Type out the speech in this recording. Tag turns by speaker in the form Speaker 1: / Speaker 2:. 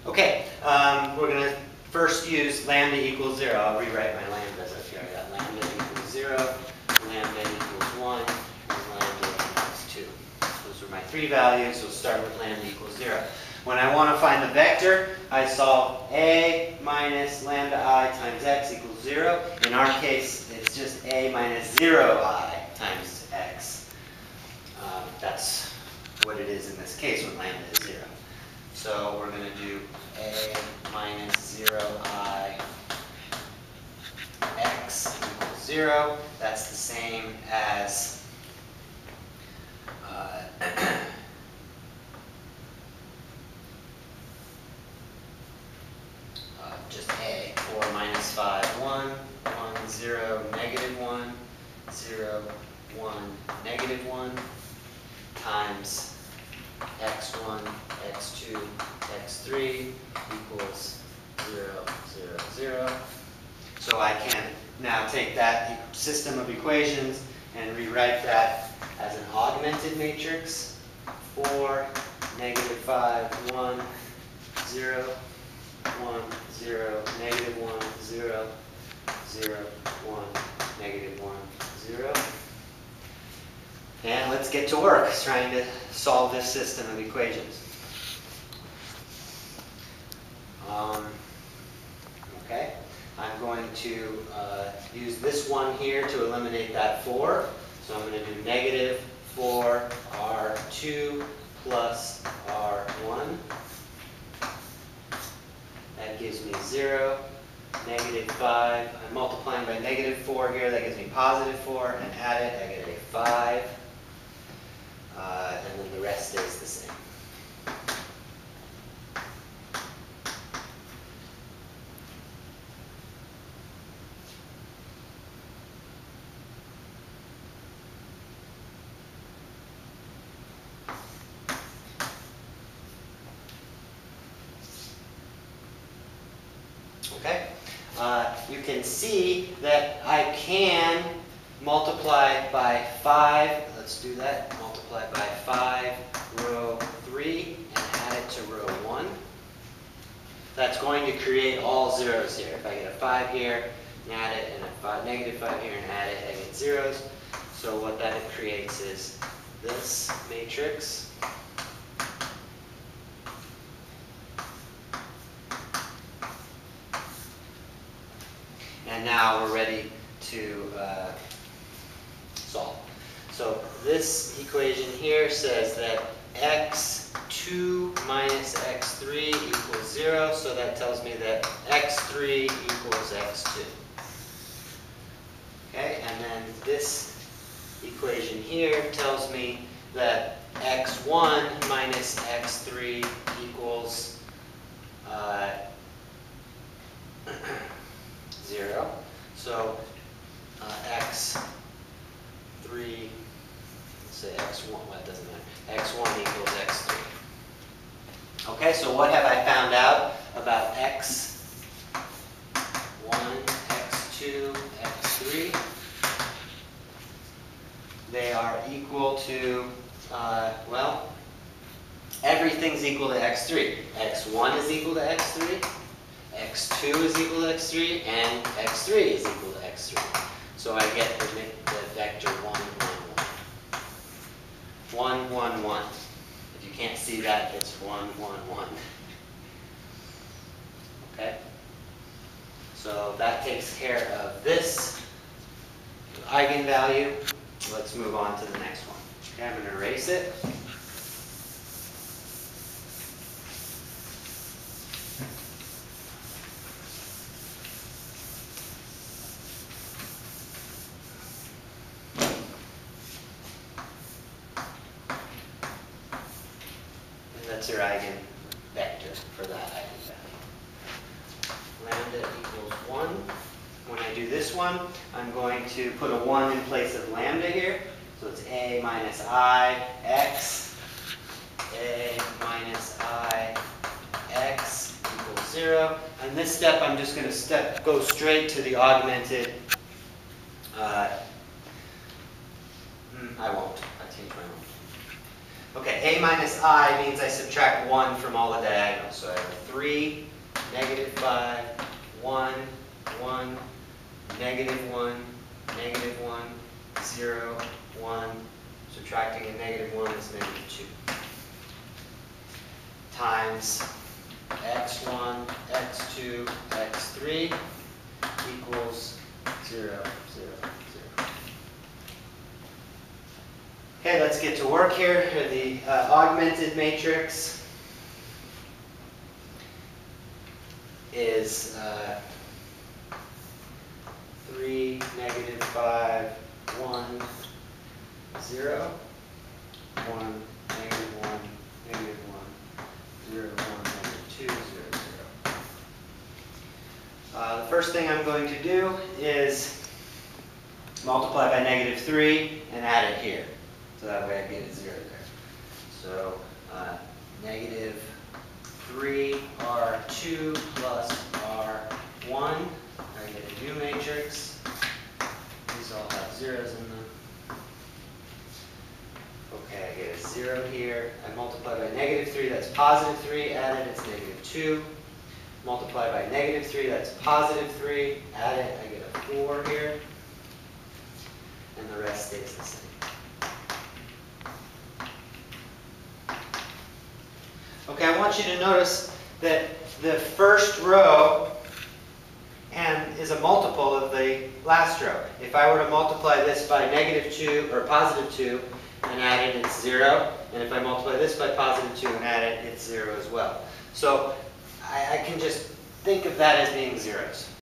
Speaker 1: Okay, we're going to first use lambda equals 0. I'll rewrite my lambdas up here. I got lambda equals 0, lambda equals 1, and lambda equals 2. Those are my three values. We'll start with lambda equals 0. When I want to find the vector, I solve a minus lambda I times x equals 0. In our case, it's just a minus 0I times x. That's what it is in this case when lambda is 0. So we're going to do a minus 0I x equals 0. That's the same as just a, 4 minus 5, 1, 1, 0, negative 1, 0, 1, negative 1, times x1, x2, x3 equals 0, 0, 0. So I can now take that system of equations and rewrite that as an augmented matrix. 4, negative 5, 1, 0, 1, 0, negative 1, 0, 0, 1, negative 1, 0. And let's get to work trying to solve this system of equations. Okay, I'm going to use this one here to eliminate that 4. So I'm going to do negative 4r2 plus r1. That gives me 0. Negative 5. I'm multiplying by negative 4 here. That gives me positive 4. And add it, I get a 5. And then the rest stays the same. Okay? You can see that I can multiply by 5. Let's do that. Multiply by 5, row 3, and add it to row 1. That's going to create all zeros here. If I get a 5 here, and add it, and a negative 5 here, and add it, I get zeros. So what that creates is this matrix. And now we're ready to solve. So this equation here says that x2 minus x3 equals 0. So that tells me that x3 equals x2. Okay, and then this equation here tells me that x1 minus x3 equals 0. So x3, let's say x1, well, it doesn't matter. x1 equals x3. Okay, so what have I found out about x1, x2, x3? They are equal to, well, everything's equal to x3. x1 is equal to x3. x2 is equal to x3, and x3 is equal to x3. So I get the vector 1, 1, 1. 1, 1, 1. If you can't see that, it's 1, 1, 1. Okay? So that takes care of this eigenvalue. Let's move on to the next one. Okay, I'm going to erase it. That's your eigenvector for that eigenvalue. Lambda equals 1. When I do this one, I'm going to put a 1 in place of lambda here. So it's a minus I x. A minus I x equals 0. And this step, I'm just going to go straight to the augmented. I won't. I changed my mind. Okay, a minus I means I subtract 1 from all the diagonals. So I have 3, negative 5, 1, 1, negative 1, negative 1, 0, 1. Subtracting a negative 1 is negative 2. Times x1, x2, x3 equals 0, 0, 0. Okay, let's get to work here. The augmented matrix is 3, negative 5, 1, 0, 1, negative 1, negative 1, 0, 1, negative 2, 0, 0. The first thing I'm going to do is multiply by negative 3 and add it here. So that way I get a 0 there. So negative 3R2 plus R1. I get a new matrix. These all have zeros in them. Okay, I get a 0 here. I multiply by negative 3, that's positive 3. Added, it's negative 2. Multiply by negative 3, that's positive 3. Add it, I get a 4 here. And the rest stays the same. Okay, I want you to notice that the first row is a multiple of the last row. If I were to multiply this by negative 2 or positive 2 and add it, it's 0. And if I multiply this by positive 2 and add it, it's 0 as well. So I can just think of that as being zeros.